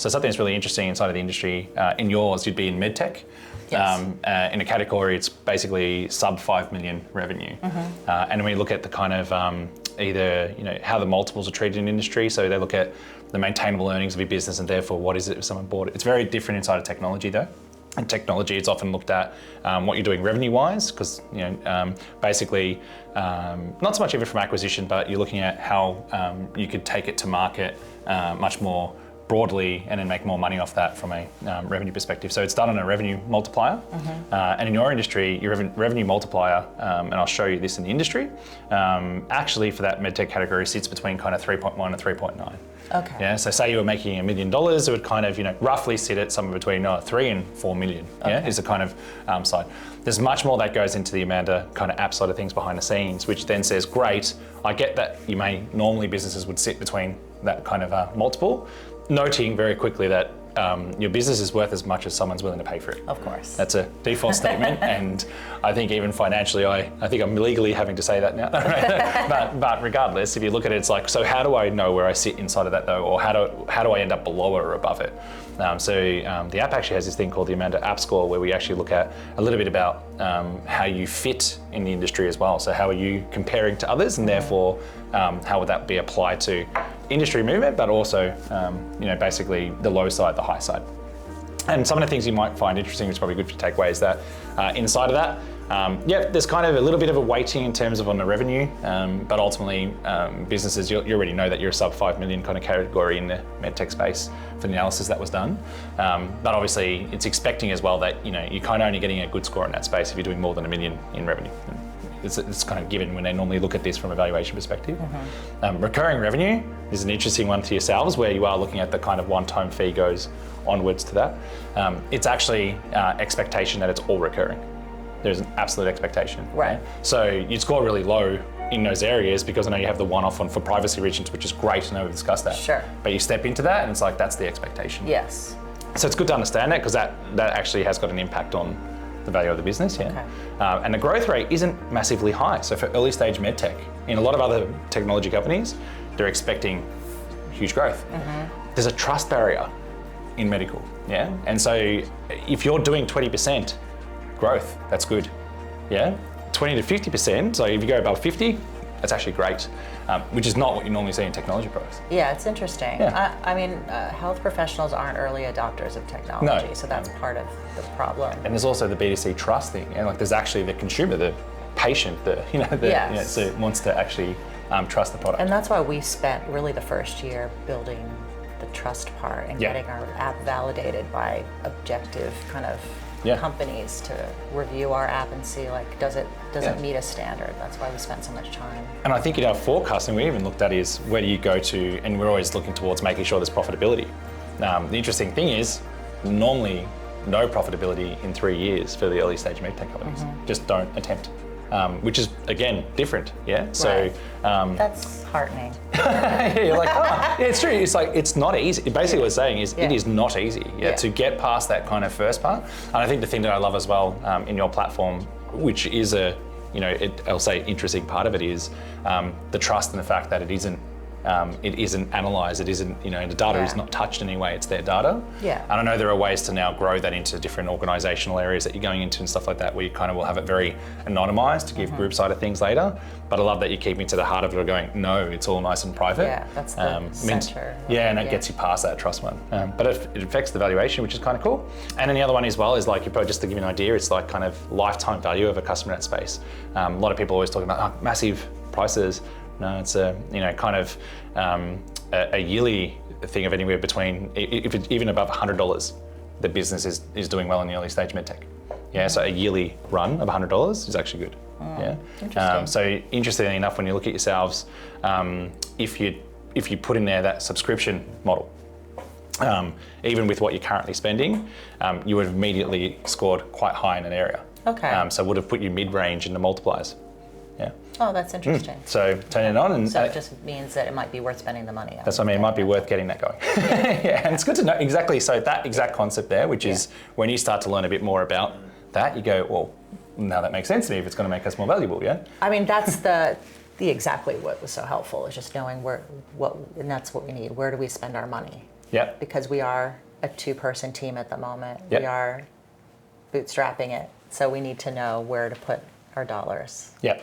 So something that's really interesting inside of the industry, in yours, you'd be in Medtech. Yes. In a category, it's basically sub 5 million revenue. And when we look at the kind of either how the multiples are treated in industry, so they look at the maintainable earnings of your business and therefore what is it if someone bought it. It's very different inside of technology though. In technology, it's often looked at what you're doing revenue-wise, because basically, not so much even from acquisition, but you're looking at how you could take it to market much more broadly and then make more money off that from a revenue perspective. So it's done on a revenue multiplier. And in your industry, your revenue multiplier, and I'll show you this in the industry, actually for that medtech category sits between kind of 3.1 and 3.9. Okay. Yeah, so say you were making $1 million, it would kind of roughly sit at somewhere between 3 and 4 million. Yeah, is the kind of side. There's much more that goes into the Emanda kind of app side of things behind the scenes, which then says, great, I get that normally businesses would sit between that kind of multiple, noting very quickly that your business is worth as much as someone's willing to pay for it. Of course. That's a default statement, and I think even financially, I think I'm legally having to say that now. but regardless, if you look at it, it's like, so how do I know where I sit inside of that though, or how do I end up below or above it? The app actually has this thing called the Emanda App Score, where we actually look at a little bit about how you fit in the industry as well. So how are you comparing to others, and therefore how would that be applied to industry movement, but also basically the low side, the high side. And some of the things you might find interesting, which is probably good to take away, is that inside of that, there's kind of a little bit of a weighting in terms of on the revenue, but ultimately businesses, you already know that you're a sub 5 million kind of category in the medtech space for the analysis that was done. But obviously it's expecting as well that you're kind of only getting a good score in that space if you're doing more than $1 million in revenue. It's kind of given when they normally look at this from a valuation perspective. Recurring revenue is an interesting one to yourselves, where you are looking at the kind of one-time fee goes onwards to that. It's actually expectation that it's all recurring. There's an absolute expectation. Right. So you'd score really low in those areas because I know you have the one-off one for privacy reasons, which is great. I know we've discussed that. Sure. But you step into that and it's like, that's the expectation. Yes. So it's good to understand that, because that actually has got an impact on the value of the business, Okay. And the growth rate isn't massively high. So for early stage medtech, in a lot of other technology companies, they're expecting huge growth. There's a trust barrier in medical, yeah? And so if you're doing 20% growth, that's good, yeah? 20 to 50%, so if you go above 50, that's actually great, which is not what you normally see in technology products. Yeah, it's interesting. Yeah. I mean, health professionals aren't early adopters of technology, No. So that's part of the problem. And there's also the B2C trust thing, and like there's actually the consumer, the patient, Yes. so wants to actually trust the product. And that's why we spent really the first year building the trust part and getting our app validated by objective kind of companies to review our app and see, like, does it meet a standard? That's why we spent so much time. And I think in our forecasting, we even looked at is where do you go to, and we're always looking towards making sure there's profitability. The interesting thing is, normally no profitability in 3 years for the early stage medtech companies. Just don't attempt. Which is, again, different, yeah? So that's heartening. you're like, it's true. It's like, it's not easy. Basically what it's saying is it is not easy to get past that kind of first part. And I think the thing that I love as well in your platform, which is I'll say interesting part of it, is the trust and the fact that it isn't analysed, it isn't, the data is not touched in any way, it's their data. Yeah. And I know there are ways to now grow that into different organisational areas that you're going into and stuff like that, where you kind of will have it very anonymised to give group side of things later. But I love that you're keeping to the heart of it, going, no, it's all nice and private. Yeah, that's the centre. And that gets you past that trust one. But it affects the valuation, which is kind of cool. And then the other one as well is like, just to give you an idea, it's like kind of lifetime value of a customer in that space. A lot of people always talking about massive prices. No, it's a kind of a yearly thing of anywhere between, if it's even above $100, the business is doing well in the early stage medtech. Yeah, so a yearly run of $100 is actually good. Interesting. So interestingly enough, when you look at yourselves, if you put in there that subscription model, even with what you're currently spending, you would have immediately scored quite high in an area. Okay. So would have put you mid-range in the multipliers. Yeah. Oh, that's interesting. So turn it on, and so it just means that it might be worth spending the money on. that's what I mean. It might be worth getting that going. And it's good to know exactly. So that exact concept there, which is when you start to learn a bit more about that, you go, well, now that makes sense to me if it's going to make us more valuable. Yeah. I mean, that's the exactly what was so helpful, is just knowing and that's what we need. Where do we spend our money? Yep. Because we are a 2-person team at the moment. Yep. We are bootstrapping it, so we need to know where to put our dollars. Yeah.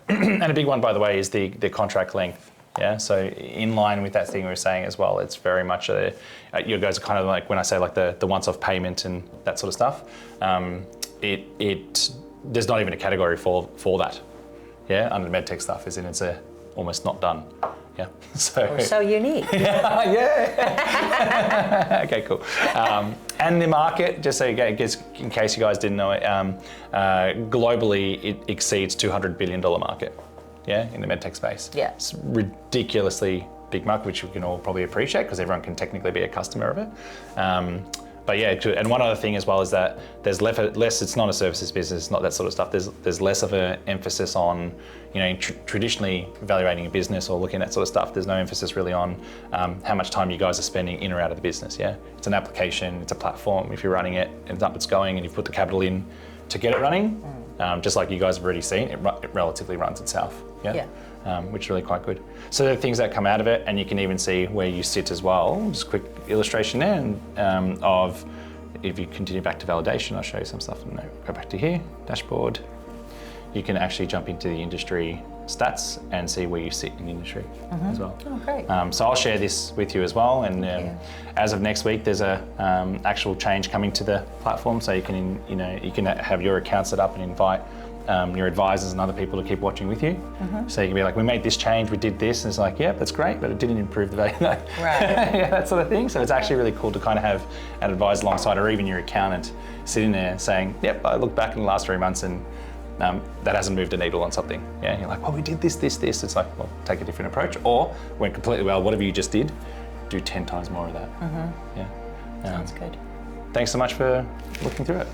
And a big one, by the way, is the contract length. Yeah, so in line with that thing we were saying as well, it's very much you guys are kind of like, when I say like the once-off payment and that sort of stuff, there's not even a category for that. Yeah, under Medtech stuff, as in it's almost not done. Yeah, so we're so unique. Yeah. Okay, cool. And the market, just so you guys, in case you guys didn't know it, globally it exceeds $200 billion market. Yeah, in the medtech space. Yeah. It's ridiculously big market, which we can all probably appreciate because everyone can technically be a customer of it. But yeah, and one other thing as well is that there's less. It's not a services business, not that sort of stuff. There's less of an emphasis on, traditionally evaluating a business or looking at that sort of stuff. There's no emphasis really on how much time you guys are spending in or out of the business. Yeah, it's an application, it's a platform. If you're running it, it's up, it's going, and you've put the capital in to get it running. Just like you guys have already seen, it relatively runs itself. Yeah. Which is really quite good. So there are things that come out of it, and you can even see where you sit as well. Just a quick illustration there of, if you continue back to validation, I'll show you some stuff. No, go back to here, dashboard. You can actually jump into the industry stats and see where you sit in the industry as well. Oh, great. So I'll share this with you as well. And as of next week, there's a actual change coming to the platform, so you can you can have your account set up and invite your advisors and other people to keep watching with you. So you can be like, we made this change, we did this, and it's like, yeah, that's great, but it didn't improve the value. Right. Yeah, that sort of thing. So it's actually really cool to kind of have an advisor alongside, or even your accountant sitting there saying, yep, I look back in the last 3 months and that hasn't moved a needle on something. Yeah, you're like, well, we did this. It's like, well, take a different approach, or went completely well, whatever you just did, do 10 times more of that. Yeah. Sounds good. Thanks so much for looking through it.